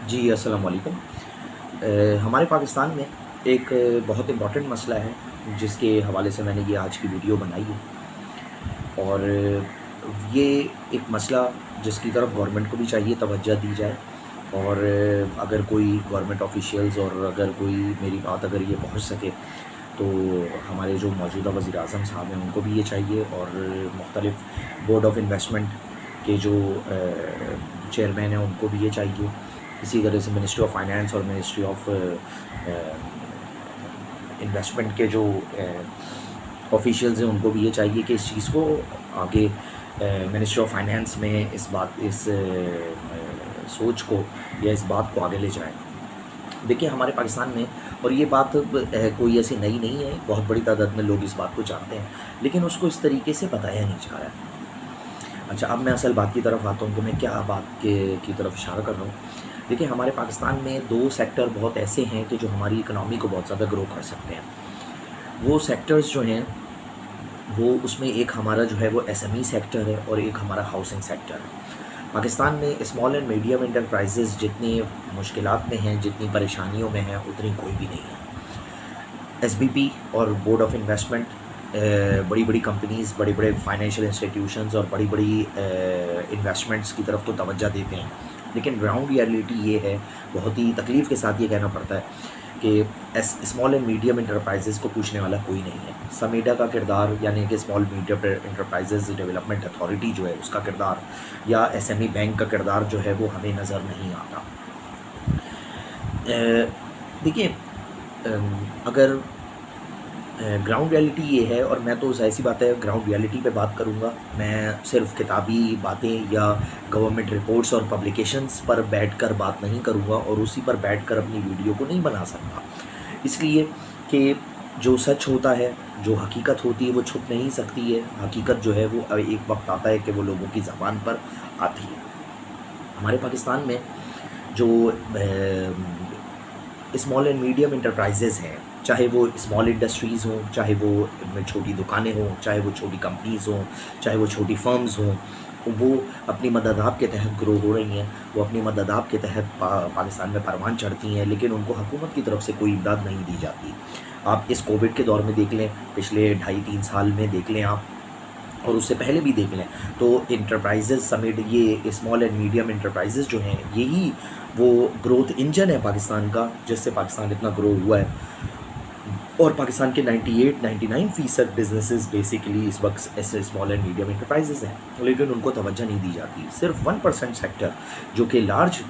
جی السلام علیکم۔ ہمارے پاکستان میں ایک بہت امپورٹنٹ مسئلہ ہے جس کے حوالے سے میں نے یہ آج کی ویڈیو بنائی ہے، اور یہ ایک مسئلہ جس کی طرف گورنمنٹ کو بھی چاہیے توجہ دی جائے، اور اگر کوئی گورنمنٹ آفیشیلز اور اگر کوئی میری بات اگر یہ پہنچ سکے تو ہمارے جو موجودہ وزیر اعظم صاحب ہیں ان کو بھی یہ چاہیے، اور مختلف بورڈ آف انویسٹمنٹ کے جو چیئرمین ہیں ان کو بھی یہ چاہیے، اسی طرح سے منسٹری آف فائنانس اور منسٹری آف انویسٹمنٹ کے جو آفیشیلز ہیں ان کو بھی یہ چاہیے کہ اس چیز کو آگے منسٹری آف فائنانس میں اس سوچ کو یا اس بات کو آگے لے جائیں۔ دیکھیں ہمارے پاکستان میں، اور یہ بات کوئی ایسی نئی نہیں ہے، بہت بڑی تعداد میں لوگ اس بات کو جانتے ہیں، لیکن اس کو اس طریقے سے بتایا نہیں جا رہا ہے۔ اچھا، اب میں اصل بات کی طرف آتا ہوں کہ میں کیا بات کی طرف اشارہ کر رہا ہوں۔ دیکھیں ہمارے پاکستان میں دو سیکٹر بہت ایسے ہیں کہ جو ہماری اکنامی کو بہت زیادہ گرو کر سکتے ہیں۔ وہ سیکٹرز جو ہیں وہ اس میں ایک ہمارا جو ہے وہ ایس ایم ای سیکٹر ہے اور ایک ہمارا ہاؤسنگ سیکٹر ہے۔ پاکستان میں اسمال اینڈ میڈیم انٹرپرائزز جتنی مشکلات میں ہیں، جتنی پریشانیوں میں ہیں، اتنی کوئی بھی نہیں ہے۔ ایس بی پی اور بورڈ آف انویسٹمنٹ بڑی بڑی کمپنیز، بڑے بڑے فائنینشیل انسٹیٹیوشنز اور بڑی بڑی انویسٹمنٹس کی طرف تو توجہ دیتے ہیں، لیکن گراؤنڈ ریئلٹی یہ ہے، بہت ہی تکلیف کے ساتھ یہ کہنا پڑتا ہے کہ اسمال اینڈ میڈیم انٹرپرائزز کو پوچھنے والا کوئی نہیں ہے۔ سمیڈا کا کردار، یعنی کہ small medium enterprises development authority جو ہے اس کا کردار، یا ایس ایم ای بینک کا کردار جو ہے وہ ہمیں نظر نہیں آتا۔ دیکھیے اگر گراؤنڈ ریئلٹی یہ ہے، اور میں تو ظاہر سی بات ہے گراؤنڈ ریئلٹی پہ بات کروں گا، میں صرف کتابی باتیں یا گورنمنٹ رپورٹس اور پبلیکیشنز پر بیٹھ کر بات نہیں کروں گا، اور اسی پر بیٹھ کر اپنی ویڈیو کو نہیں بنا سکتا، اس لیے کہ جو سچ ہوتا ہے، جو حقیقت ہوتی ہے وہ چھپ نہیں سکتی ہے۔ حقیقت جو ہے وہ ایک وقت آتا ہے کہ وہ لوگوں کی زبان پر آتی ہے۔ ہمارے پاکستان میں جو اسمال اینڈ میڈیم انٹرپرائزز ہیں، چاہے وہ اسمال انڈسٹریز ہوں، چاہے وہ چھوٹی دکانیں ہوں، چاہے وہ چھوٹی کمپنیز ہوں، چاہے وہ چھوٹی فرمز ہوں، وہ اپنی مددآب کے تحت گرو ہو رہی ہیں، وہ اپنی مددآب کے تحت پاکستان میں پروان چڑھتی ہیں، لیکن ان کو حکومت کی طرف سے کوئی امداد نہیں دی جاتی۔ آپ اس کووڈ کے دور میں دیکھ لیں، پچھلے 2.5-3 سال میں دیکھ لیں آپ، اور اس سے پہلے بھی دیکھ لیں، تو انٹرپرائزز سمیت یہ اسمال اینڈ میڈیم انٹرپرائزز جو ہیں، یہی وہ گروتھ انجن ہے پاکستان کا، جس سے پاکستان اتنا گرو ہوا ہے۔ اور پاکستان کے 98-99% بزنسز بیسیکلی اس وقت ایسے اسمال اینڈ میڈیم انٹرپرائزز ہیں، لیکن ان کو توجہ نہیں دی جاتی۔ صرف 1% سیکٹر جو کہ لارج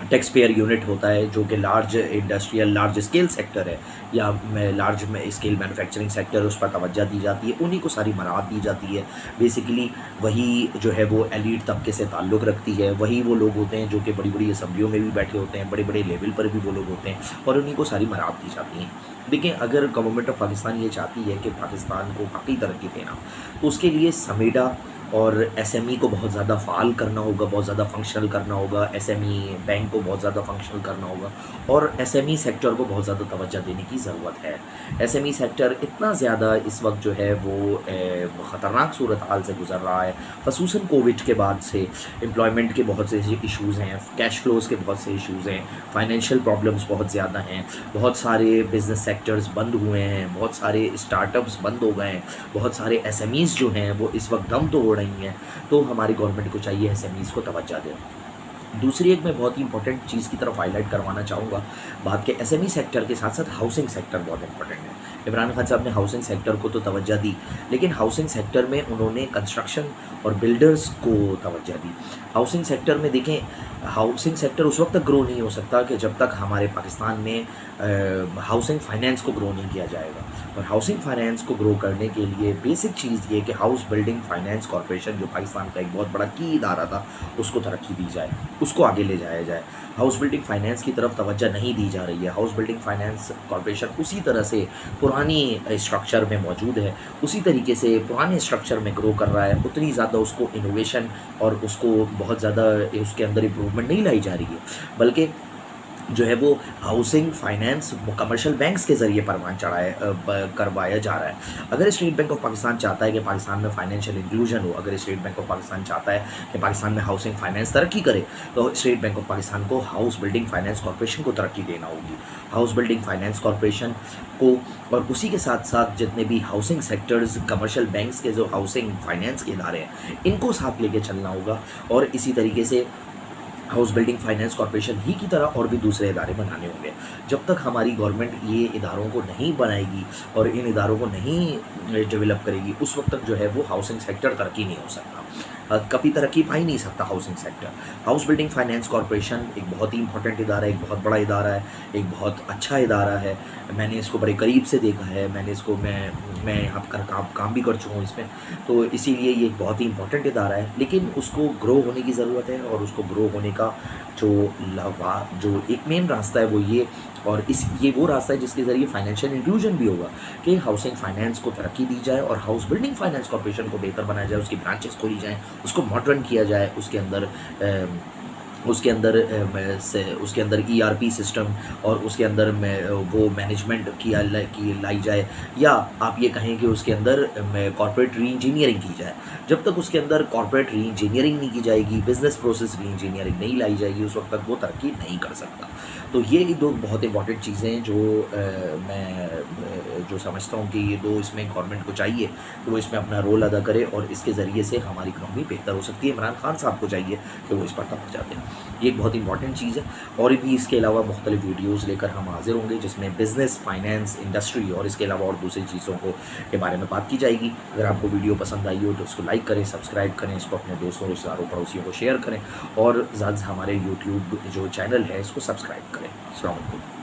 ٹیکس پیئر یونٹ ہوتا ہے، جو کہ large industrial large scale sector ہے، یا لارج اسکیل مینوفیکچرنگ سیکٹر، اس پر توجہ دی جاتی ہے، انہی کو ساری مراعات دی جاتی ہے۔ بیسیکلی وہی جو ہے وہ ایلیٹ طبقے سے تعلق رکھتی ہے، وہی وہ لوگ ہوتے ہیں جو کہ بڑی بڑی اسمبلیوں میں بھی بیٹھے ہوتے ہیں، بڑے بڑے لیول پر بھی وہ لوگ ہوتے ہیں، اور انہی کو ساری مراعات دی جاتی ہیں۔ دیکھیں اگر گورنمنٹ آف پاکستان یہ چاہتی ہے کہ پاکستان کو حقیقی ترقی دینا، تو اس کے لیے سمیڈا اور ایس ایم ای کو بہت زیادہ فعال کرنا ہوگا، بہت زیادہ فنکشنل کرنا ہوگا، ایس ایم ای بینک کو بہت زیادہ فنکشنل کرنا ہوگا، اور ایس ایم ای سیکٹر کو بہت زیادہ توجہ دینے کی ضرورت ہے۔ ایس ایم ای سیکٹر اتنا زیادہ اس وقت جو ہے وہ خطرناک صورتحال سے گزر رہا ہے، خصوصاً کووڈ کے بعد سے امپلائمنٹ کے بہت سے ایشوز ہیں، کیش فلوز کے بہت سے ایشوز ہیں، فائنینشیل پرابلمس بہت زیادہ ہیں، بہت سارے بزنس سیکٹرز بند ہوئے ہیں، بہت سارے اسٹارٹ اپس بند ہو گئے ہیں، بہت سارے ایس ایم ایز جو ہیں وہ اس وقت دم توڑ رہی ہیں، تو ہماری گورنمنٹ کو چاہیے ایس ایم ایز کو توجہ دیں۔ دوسری ایک میں بہت ہی امپورٹنٹ چیز کی طرف ہائی لائٹ کروانا چاہوں گا بات کہ ایس ایم ای سیکٹر کے ساتھ ساتھ ہاؤسنگ سیکٹر بہت امپورٹنٹ ہے۔ عمران خان صاحب نے ہاؤسنگ سیکٹر کو تو توجہ دی، لیکن ہاؤسنگ سیکٹر میں انہوں نے کنسٹرکشن اور بلڈرز کو توجہ دی۔ ہاؤسنگ سیکٹر میں دیکھیں، ہاؤسنگ سیکٹر اس وقت تک گرو نہیں ہو سکتا کہ جب تک ہمارے پاکستان میں ہاؤسنگ فائنینس کو گرو نہیں کیا جائے گا، اور ہاؤسنگ فائنینس کو گرو کرنے کے لیے بیسک چیز یہ کہ ہاؤس بلڈنگ فائنینس کارپوریشن جو پاکستان کا ایک بہت بڑا کی ادارہ تھا، اس کو ترقی دی جائے، اس کو آگے لے جایا جائے۔ ہاؤس بلڈنگ فائنینس کی طرف توجہ نہیں دی جا رہی ہے۔ ہاؤس بلڈنگ فائنینس کارپوریشن اسی طرح سے پرانی اسٹرکچر میں موجود ہے، اسی طریقے سے پرانے اسٹرکچر میں گرو کر رہا ہے، اتنی زیادہ اس کو انوویشن اور اس کو بہت زیادہ اس کے اندر امپروومنٹ نہیں لائی جا رہی ہے، بلکہ جو ہے وہ ہاؤسنگ فائنینس کمرشل بینکس کے ذریعے پروان کروایا جا رہا ہے۔ اگر اسٹیٹ بینک آف پاکستان چاہتا ہے کہ پاکستان میں فائنینشیل انکلوژن ہو، اگر اسٹیٹ بینک آف پاکستان چاہتا ہے کہ پاکستان میں ہاؤسنگ فائنینس ترقی کرے، تو اسٹیٹ بینک آف پاکستان کو ہاؤس بلڈنگ فائنینس کارپوریشن کو ترقی دینا ہوگی۔ ہاؤس بلڈنگ فائنینس کارپوریشن کو اور اسی کے ساتھ ساتھ جتنے بھی ہاؤسنگ سیکٹرز کمرشل بینکس کے جو ہاؤسنگ فائنینس کے ادارے ہیں ان کو ساتھ لے کے چلنا ہوگا، اور اسی طریقے سے ہاؤس بلڈنگ فائنینس کارپوریشن ہی کی طرح اور بھی دوسرے ادارے بنانے ہوں گے۔ جب تک ہماری گورنمنٹ یہ اداروں کو نہیں بنائے گی اور ان اداروں کو نہیں ڈیولپ کرے گی، اس وقت تک جو ہے وہ ہاؤسنگ سیکٹر ترقی نہیں ہو سکتا، کبھی ترقی پا ہی نہیں سکتا housing sector. House building finance corporation ایک بہت ہی امپورٹنٹ ادارہ ہے، ایک بہت بڑا ادارہ ہے، ایک بہت اچھا ادارہ ہے۔ میں نے اس کو بڑے قریب سے دیکھا ہے، میں نے اس کو میں یہاں پر کام بھی کر چکا ہوں اس میں، تو اسی لیے یہ ایک بہت ہی امپورٹنٹ ادارہ ہے، لیکن اس کو گرو ہونے کی ضرورت ہے، اور اس کو گرو ہونے کا جو ایک مین راستہ ہے وہ اور یہ وہ راستہ ہے جس کے ذریعے فائنینشیل انکلوژن بھی ہوگا کہ ہاؤسنگ فائنینس کو ترقی دی جائے اور ہاؤس بلڈنگ فائنینس کارپوریشن کو بہتر بنایا جائے، اس کی برانچز کھولی جائیں، اس کو ماڈرن کیا جائے، اس کے اندر ای آر پی سسٹم اور اس کے اندر وہ مینجمنٹ لائی جائے، یا آپ یہ کہیں کہ اس کے اندر کارپوریٹ ری انجینئرنگ کی جائے۔ جب تک اس کے اندر کارپوریٹ ری انجینئرنگ نہیں کی جائے گی، بزنس پروسیس ری انجینئرنگ نہیں لائی جائے گی، اس وقت تک وہ ترقی نہیں کر سکتا۔ تو یہ دو بہت امپورٹنٹ چیزیں میں جو سمجھتا ہوں کہ یہ دو اس میں گورنمنٹ کو چاہیے کہ وہ اس میں اپنا رول ادا کرے، اور اس کے ذریعے سے ہماری اکنامی بہتر ہو سکتی ہے۔ عمران خان صاحب کو چاہیے کہ وہ اس پر توجہ دیں، یہ ایک بہت امپورٹنٹ چیز ہے۔ اور بھی اس کے علاوہ مختلف ویڈیوز لے کر ہم حاضر ہوں گے جس میں بزنس، فائنینس، انڈسٹری اور اس کے علاوہ اور دوسری چیزوں کے بارے میں بات کی جائے گی۔ اگر آپ کو ویڈیو پسند آئی ہو تو اس کو لائک کریں، سبسکرائب کریں، اس کو اپنے دوستوں، رشتہ داروں، پڑوسیوں کو شیئر کریں، اور زیادہ سے ہمارے یوٹیوب جو چینل ہے اس کو سبسکرائب کریں۔ السلام علیکم۔